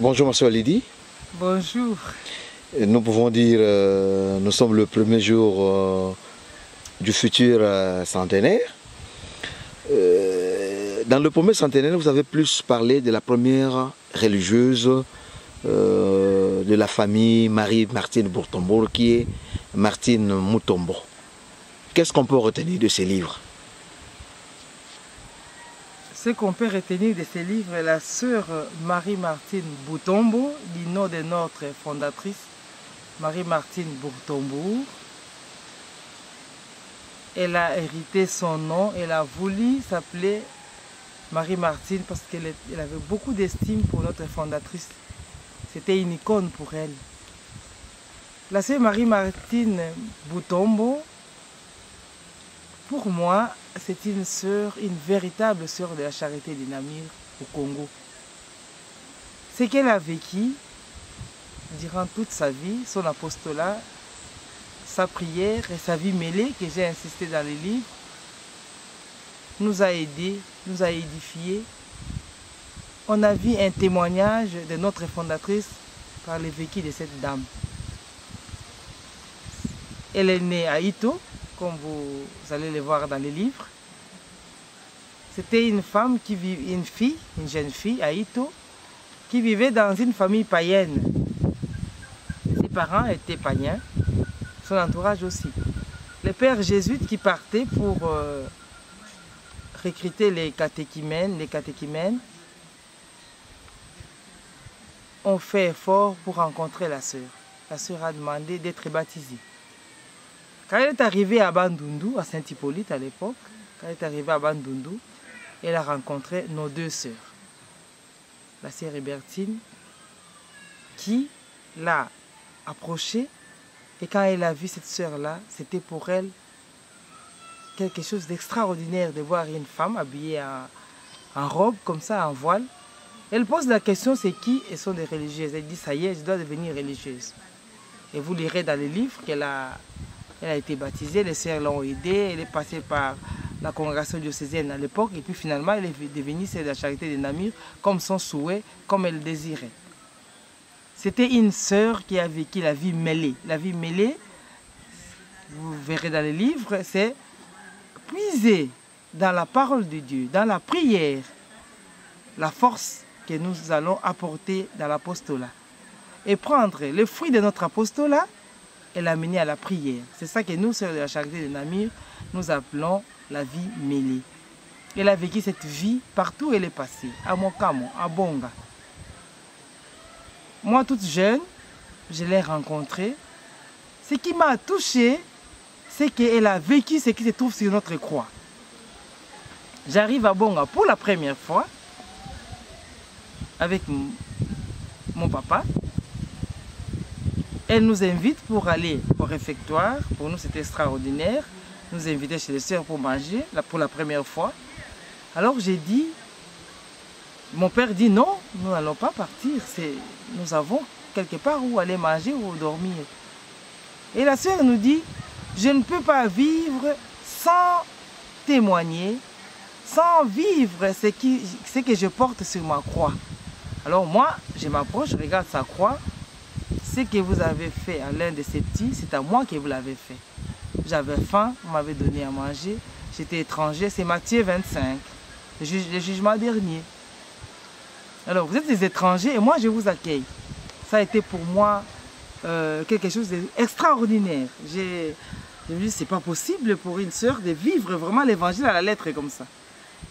Bonjour, monsieur Lydie. Bonjour. Nous pouvons dire nous sommes le premier jour du futur centenaire. Dans le premier centenaire, vous avez plus parlé de la première religieuse de la famille Marie-Martine Bourtombour, qui est Martine Mutombo. Qu'est-ce qu'on peut retenir de ces livres? Ce qu'on peut retenir de ces livres est la sœur Marie-Martine Bourtombour, du nom de notre fondatrice, Marie-Martine Bourtombour. Elle a hérité son nom, elle a voulu s'appeler Marie-Martine parce qu'elle avait beaucoup d'estime pour notre fondatrice. C'était une icône pour elle. La sœur Marie-Martine Bourtombour, pour moi, c'est une sœur, une véritable sœur de la charité des Namur au Congo. Ce qu'elle a vécu durant toute sa vie, son apostolat, sa prière et sa vie mêlée, que j'ai insisté dans les livres, nous a aidés, nous a édifiés. On a vu un témoignage de notre fondatrice par le vécu de cette dame. Elle est née à Ito, comme vous allez le voir dans les livres. C'était une femme qui vivait, une jeune fille à Ito, qui vivait dans une famille païenne. Ses parents étaient païens, son entourage aussi. Le père jésuite qui partait pour recruter les catéchumènes ont fait effort pour rencontrer la sœur. La sœur a demandé d'être baptisée. Quand elle est arrivée à Bandundu, à Saint-Hippolyte à l'époque, quand elle est arrivée à Bandundu, elle a rencontré nos deux sœurs. La sœur Hébertine, qui l'a approchée, et quand elle a vu cette sœur-là, c'était pour elle quelque chose d'extraordinaire de voir une femme habillée en robe, comme ça, en voile. Elle pose la question, c'est qui? Elles sont des religieuses. Elle dit, ça y est, je dois devenir religieuse. Et vous lirez dans les livres qu'elle a été baptisée, les sœurs l'ont aidée, elle est passée par la congrégation diocésaine à l'époque, et puis finalement, elle est devenue celle de la charité des Namur, comme son souhait, comme elle désirait. C'était une sœur qui a vécu la vie mêlée. La vie mêlée, vous verrez dans les livres, c'est puiser dans la parole de Dieu, dans la prière, la force que nous allons apporter dans l'apostolat. Et prendre le fruit de notre apostolat et l'amener à la prière. C'est ça que nous, sœurs de la charité de Namur, nous appelons la vie mêlée. Elle a vécu cette vie partout où elle est passée, à Mokamo, à Bonga. Moi, toute jeune, je l'ai rencontrée. Ce qui m'a touchée, c'est qu'elle a vécu ce qui se trouve sur notre croix. J'arrive à Bonga pour la première fois avec mon papa. Elle nous invite pour aller au réfectoire. Pour nous, c'était extraordinaire. Nous invitait chez les sœurs pour manger pour la première fois. Alors j'ai dit, mon père dit non, nous n'allons pas partir. Nous avons quelque part où aller manger ou dormir. Et la sœur nous dit, je ne peux pas vivre sans témoigner, sans vivre ce que je porte sur ma croix. Alors moi, je m'approche, je regarde sa croix. Ce que vous avez fait à l'un de ces petits, c'est à moi que vous l'avez fait. J'avais faim, vous m'avez donné à manger. J'étais étranger, c'est Matthieu 25, le jugement dernier. Alors, vous êtes des étrangers et moi, je vous accueille. Ça a été pour moi quelque chose d'extraordinaire. Je me dis, c'est pas possible pour une sœur de vivre vraiment l'évangile à la lettre comme ça.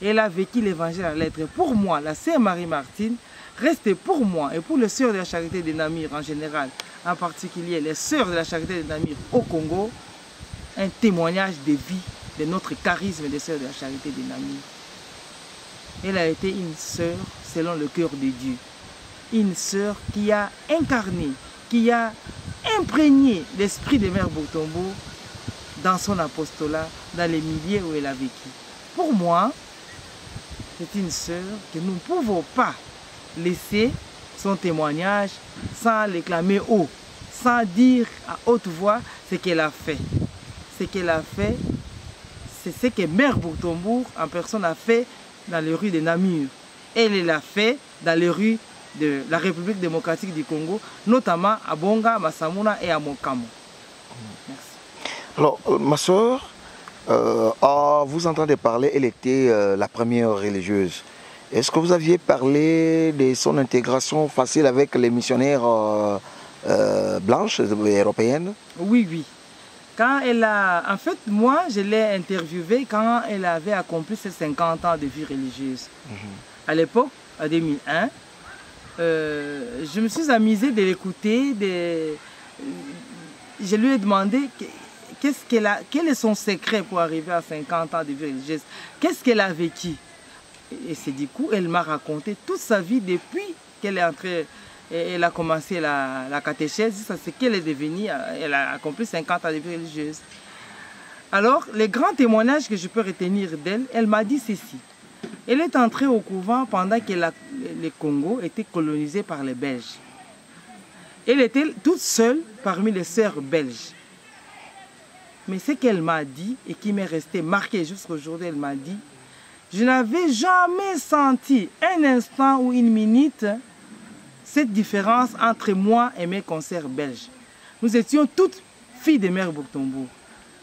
Et elle a vécu l'évangile à la lettre. Pour moi, la sœur Marie-Martine reste pour moi et pour les sœurs de la charité des Namur en général, en particulier les sœurs de la charité des Namur au Congo, un témoignage de vie de notre charisme des sœurs de la charité des Namur. Elle a été une sœur selon le cœur de Dieu. Une sœur qui a incarné, qui a imprégné l'esprit de Mère Bourtombour dans son apostolat, dans les milieux où elle a vécu. Pour moi, c'est une sœur que nous ne pouvons pas laisser son témoignage sans l'éclamer haut, sans dire à haute voix ce qu'elle a fait. Ce qu'elle a fait, c'est ce que Mère Bourtombour en personne a fait dans les rues de Namur. Elle l'a fait dans les rues de la République démocratique du Congo, notamment à Bonga, Massamuna et à Mokamo. Merci. Alors, ma soeur, en vous entendez parler, elle était la première religieuse. Est-ce que vous aviez parlé de son intégration facile avec les missionnaires blanches européennes? Oui, oui. Quand elle a... En fait, moi, je l'ai interviewée quand elle avait accompli ses 50 ans de vie religieuse. À l'époque, en 2001, je me suis amusée de l'écouter. Je lui ai demandé quel est son secret pour arriver à 50 ans de vie religieuse. Qu'est-ce qu'elle a vécu? Et c'est du coup, elle m'a raconté toute sa vie depuis qu'elle est entrée. Elle a commencé la catéchèse, c'est ce qu'elle est devenue. Elle a accompli 50 ans de vie religieuse. Alors, les grands témoignages que je peux retenir d'elle, elle m'a dit ceci. Elle est entrée au couvent pendant que le Congo était colonisé par les Belges. Elle était toute seule parmi les sœurs belges. Mais ce qu'elle m'a dit et qui m'est resté marqué jusqu'à aujourd'hui, elle m'a dit, je n'avais jamais senti un instant ou une minute cette différence entre moi et mes consoeurs belges. Nous étions toutes filles de Mère Bourtombourg.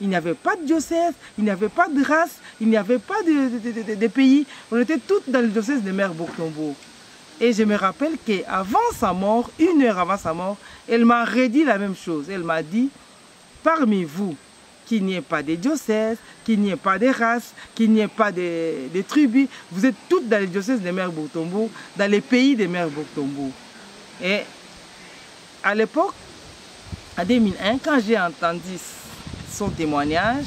Il n'y avait pas de diocèse, il n'y avait pas de race, il n'y avait pas de pays. On était toutes dans le diocèse de Mère Bourtombourg. Et je me rappelle qu'avant sa mort, 1 heure avant sa mort, elle m'a redit la même chose. Elle m'a dit, parmi vous, qu'il n'y ait pas de diocèse, qu'il n'y ait pas de race, qu'il n'y ait pas de tribus, vous êtes toutes dans le diocèse de Mère Bourtombourg, dans les pays de Mère Bourtombourg. Et à l'époque, en 2001, quand j'ai entendu son témoignage,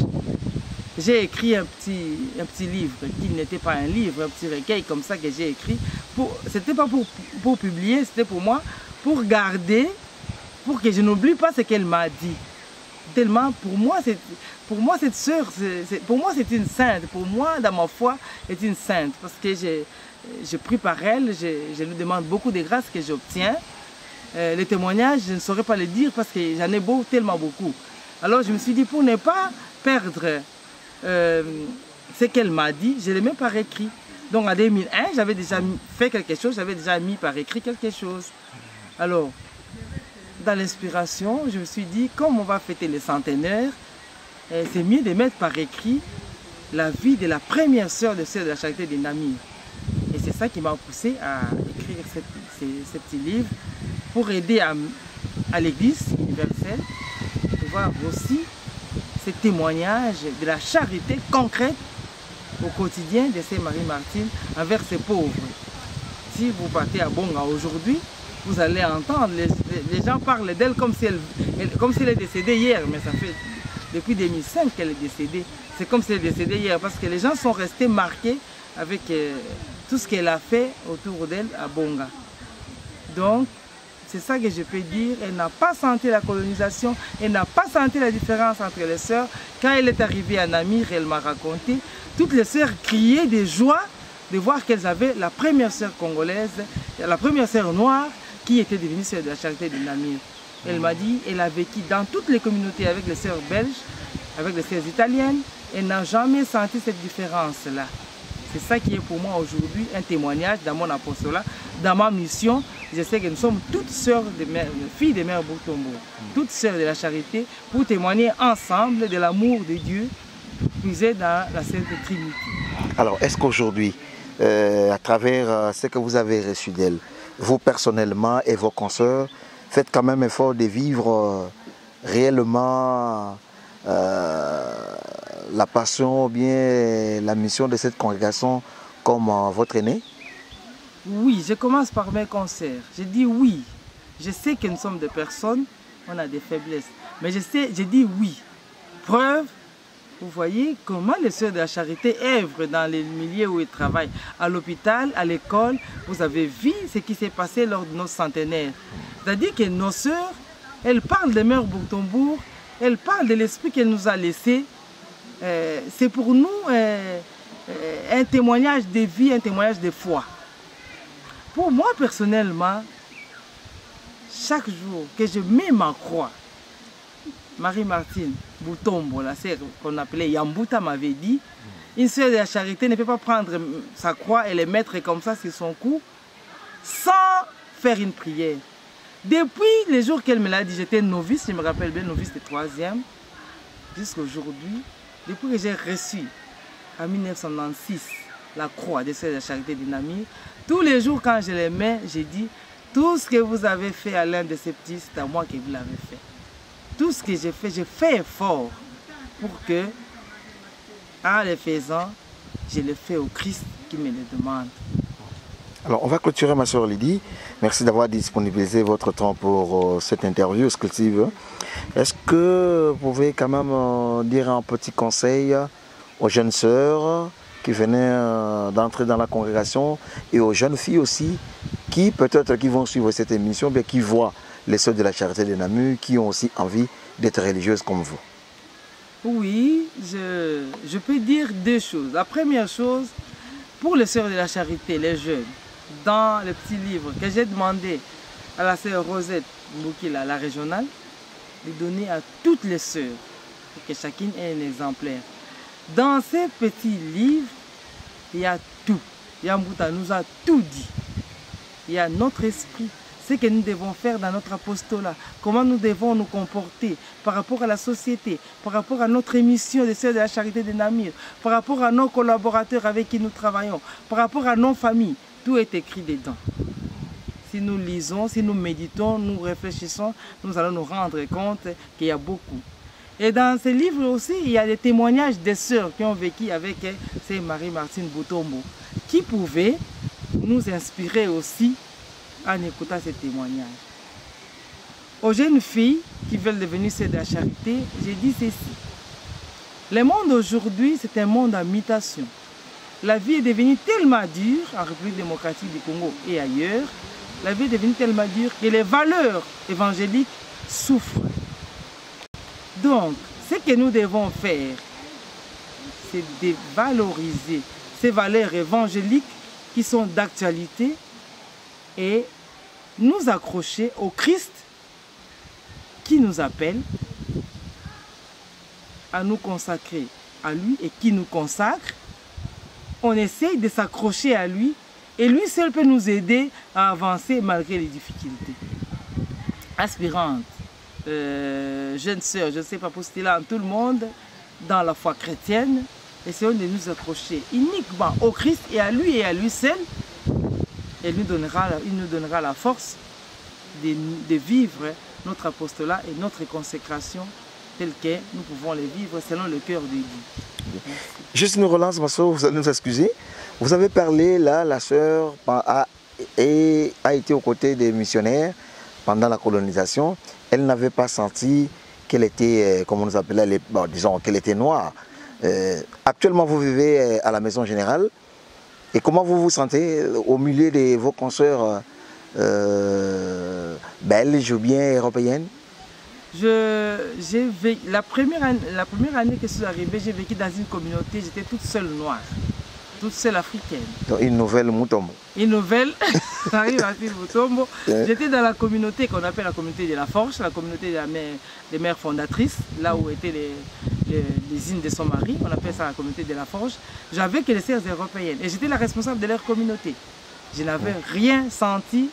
j'ai écrit un petit livre, qui n'était pas un livre, un petit recueil comme ça que j'ai écrit. Ce n'était pas pour publier, c'était pour moi, pour garder, pour que je n'oublie pas ce qu'elle m'a dit. Tellement, pour moi, cette sœur, pour moi, c'est une sainte. Pour moi, dans ma foi, c'est une sainte. Parce que je prie par elle, je lui demande beaucoup de grâces que j'obtiens. Les témoignages, je ne saurais pas les dire parce que j'en ai tellement beaucoup. Alors je me suis dit, pour ne pas perdre ce qu'elle m'a dit, je ne l'ai même pas réécrit. Donc en 2001, j'avais déjà fait quelque chose, j'avais déjà mis par écrit quelque chose. Alors, dans l'inspiration, je me suis dit, comme on va fêter les centenaires, c'est mieux de mettre par écrit la vie de la première sœur de la Charité de Namur. Et c'est ça qui m'a poussé à écrire ce petit livre pour aider à l'Église universelle de voir aussi ces témoignages de la charité concrète au quotidien de Sainte Marie-Martine envers ces pauvres. Si vous partez à Bonga aujourd'hui, vous allez entendre, les gens parlent d'elle comme si elle est décédée hier, mais ça fait depuis 2005 qu'elle est décédée. C'est comme si elle est décédée hier, parce que les gens sont restés marqués avec tout ce qu'elle a fait autour d'elle à Bonga. Donc, c'est ça que je peux dire. Elle n'a pas senti la colonisation, elle n'a pas senti la différence entre les sœurs. Quand elle est arrivée à Namur, elle m'a raconté, toutes les sœurs criaient de joie de voir qu'elles avaient la première sœur congolaise, la première sœur noire, qui était devenue sœur de la Charité de Namur. Elle m'a dit, elle a vécu dans toutes les communautés avec les sœurs belges, avec les sœurs italiennes. Elle n'a jamais senti cette différence-là. C'est ça qui est pour moi aujourd'hui un témoignage dans mon apostolat, dans ma mission. Je sais que nous sommes toutes sœurs, filles de Mère Bourtombourg, toutes sœurs de la charité, pour témoigner ensemble de l'amour de Dieu puisé dans la Sainte Trinité. Alors, est-ce qu'aujourd'hui, à travers ce que vous avez reçu d'elle, vous personnellement et vos consoeurs, faites quand même effort de vivre réellement la passion ou bien la mission de cette congrégation comme votre aîné? Oui, je commence par mes consoeurs. Je dis oui. Je sais que nous sommes des personnes, on a des faiblesses. Mais je dis oui. Preuve, vous voyez comment les sœurs de la charité œuvrent dans les milieux où ils travaillent. À l'hôpital, à l'école, vous avez vu ce qui s'est passé lors de nos centenaires. C'est-à-dire que nos sœurs, elles parlent de Mère Bourtombourg, elles parlent de l'esprit qu'elle nous a laissé. C'est pour nous un témoignage de vie, un témoignage de foi. Pour moi, personnellement, chaque jour que je mets ma croix, Marie-Martine Boutombo, la sœur qu'on appelait Yambuta, m'avait dit, une sœur de la charité ne peut pas prendre sa croix et les mettre comme ça sur son cou sans faire une prière. Depuis les jours qu'elle me l'a dit, j'étais novice, je me rappelle bien, novice de 3e, jusqu'à aujourd'hui, depuis que j'ai reçu en 1996 la croix des Sœurs de la Charité de Namur, tous les jours quand je les mets, j'ai dit, tout ce que vous avez fait à l'un de ces petits, c'est à moi que vous l'avez fait. Tout ce que j'ai fait effort pour que, en le faisant, je le fais au Christ qui me le demande. Alors, on va clôturer, ma soeur Lydie. Merci d'avoir disponibilisé votre temps pour cette interview exclusive. Est-ce que vous pouvez quand même dire un petit conseil aux jeunes sœurs qui venaient d'entrer dans la congrégation et aux jeunes filles aussi qui peut-être qui vont suivre cette émission, bien qui voient les Sœurs de la Charité de Namur, qui ont aussi envie d'être religieuses comme vous? Oui, je peux dire deux choses. La première chose, pour les Sœurs de la Charité, les jeunes, dans le petit livre que j'ai demandé à la sœur Rosette Moukila, la régionale, de donner à toutes les sœurs, pour que chacune ait un exemplaire. Dans ces petits livres, il y a tout. Yambouta nous a tout dit. Il y a notre esprit, ce que nous devons faire dans notre apostolat, comment nous devons nous comporter par rapport à la société, par rapport à notre émission des Sœurs de la Charité de Namur, par rapport à nos collaborateurs avec qui nous travaillons, par rapport à nos familles. Tout est écrit dedans. Si nous lisons, si nous méditons, nous réfléchissons, nous allons nous rendre compte qu'il y a beaucoup. Et dans ce livre aussi, il y a des témoignages des sœurs qui ont vécu avec c'est Marie-Martine Boutombo, qui pouvaient nous inspirer aussi en écoutant ces témoignages. Aux jeunes filles qui veulent devenir sœurs de la charité, j'ai dit ceci. Le monde aujourd'hui, c'est un monde en mutation. La vie est devenue tellement dure en République démocratique du Congo et ailleurs. La vie est devenue tellement dure que les valeurs évangéliques souffrent. Donc, ce que nous devons faire, c'est de valoriser ces valeurs évangéliques qui sont d'actualité et nous accrocher au Christ qui nous appelle à nous consacrer à lui et qui nous consacre. On essaye de s'accrocher à lui et lui seul peut nous aider à avancer malgré les difficultés. Aspirante, jeune sœur, je ne sais pas postuler en tout le monde, dans la foi chrétienne, essayons de nous accrocher uniquement au Christ et à lui seul. Et il nous donnera la force de vivre notre apostolat et notre consécration tel que nous pouvons les vivre selon le cœur de Dieu. Juste une relance, ma soeur, vous allez nous excuser. Vous avez parlé là, la sœur a été aux côtés des missionnaires pendant la colonisation. Elle n'avait pas senti qu'elle était, comme on nous appelait, disons qu'elle était noire. Actuellement, vous vivez à la Maison Générale. Et comment vous vous sentez au milieu de vos consoeurs belges ou bien européennes? La première année que je suis arrivée, j'ai vécu dans une communauté, j'étais toute seule noire, toute seule africaine. Donc une nouvelle Mutombo. Une nouvelle, Mutombo. J'étais dans la communauté qu'on appelle la communauté de la Forge, la communauté des mères fondatrices, là où étaient les îles de son mari, on appelle ça la communauté de la Forge. J'avais que les sœurs européennes et j'étais la responsable de leur communauté. Je n'avais rien senti.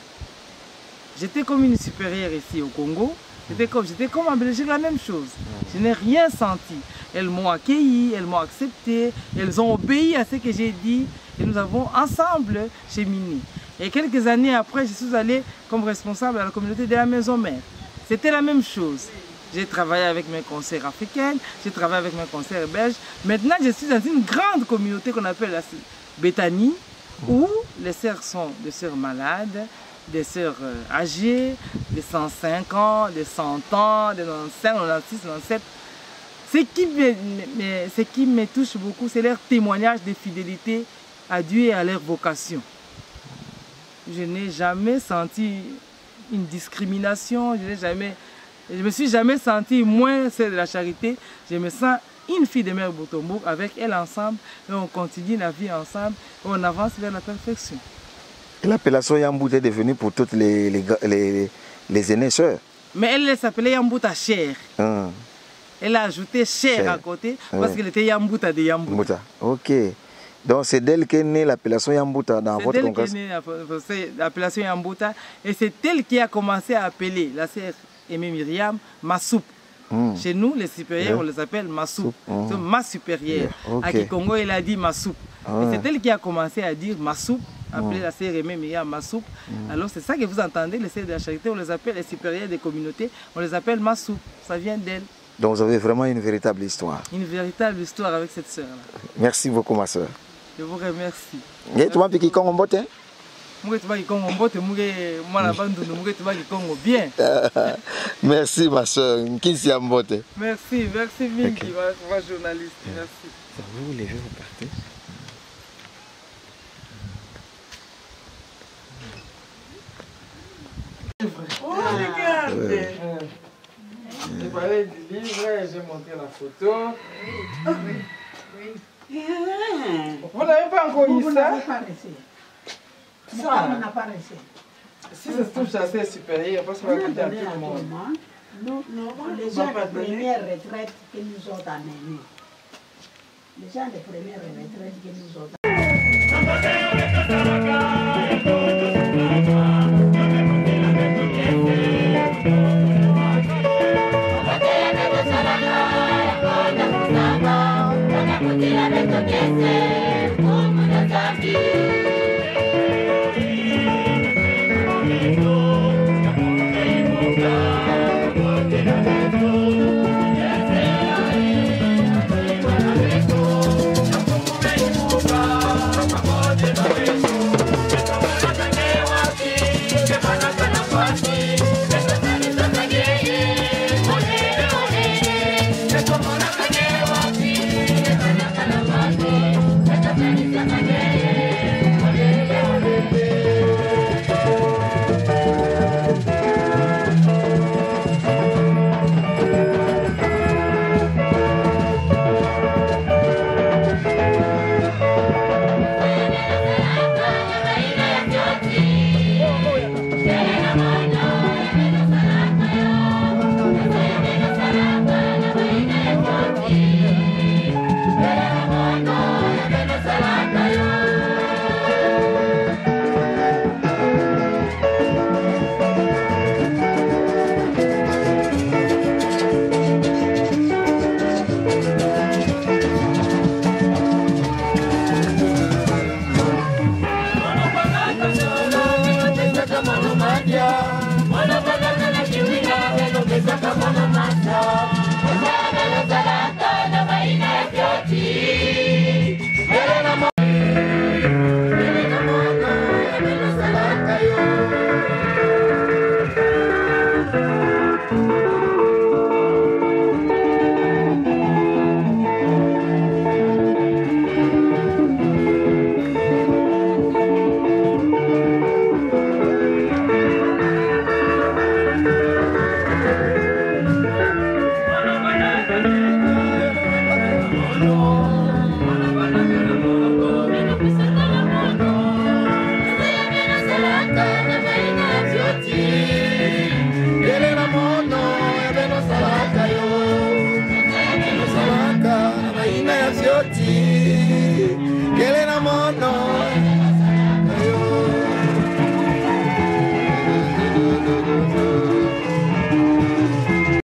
J'étais comme une supérieure ici au Congo. J'étais comme en Belgique, la même chose. Je n'ai rien senti. Elles m'ont accueilli, elles m'ont accepté, elles ont obéi à ce que j'ai dit et nous avons ensemble cheminé. Et quelques années après, je suis allée comme responsable à la communauté de la Maison Mère. C'était la même chose. J'ai travaillé avec mes concerts africaines, j'ai travaillé avec mes concerts belges. Maintenant, je suis dans une grande communauté qu'on appelle la Béthanie, où les sœurs sont des sœurs malades, des sœurs âgées, de 105 ans, de 100 ans, de 95, 96, 97. Ce qui me touche beaucoup, c'est leur témoignage de fidélité à Dieu et à leur vocation. Je n'ai jamais senti une discrimination, je ne me suis jamais senti moins celle de la charité. Je me sens une fille de Mère Boutombo, avec elle ensemble, et on continue la vie ensemble, et on avance vers la perfection. L'appellation Yambouta est devenue pour toutes les aînées sœurs. Mais elle s'appelait Yambouta Cher. Elle a ajouté Cher à côté parce qu'elle était Yambouta de Yambouta. Ok. Donc c'est d'elle qu'est née l'appellation Yambuta dans votre congrès. C'est l'appellation Yambuta et c'est elle qui a commencé à appeler la sœur Aimée Myriam Masoup. Chez nous, les supérieurs, on les appelle Masoup. C'est ma supérieure. À Kikongo, il a dit Masoup. C'est elle qui a commencé à dire Masoup, appeler la sœur Aimée Myriam Masoup. Alors c'est ça que vous entendez, les sœurs de la charité, on les appelle les supérieurs des communautés, on les appelle Masoup. Ça vient d'elle. Donc vous avez vraiment une véritable histoire. Une véritable histoire avec cette sœur-là. Merci beaucoup ma sœur. Je vous remercie. Et tu m'as piqué Congo Mbote? Bien. Merci ma soeur. Merci, merci Minky, ma journaliste. Merci. Vous vous levez, vous partez. Oh, regardez. J'ai parlé du livre, j'ai montré la photo. Vous n'avez pas encore eu ça? Ça, si ça se touche à ses supérieurs, parce qu'on va quitter à tout le monde. Non, les gens de première retraite que nous ont amenés. Les gens de première retraite que nous ont Quelle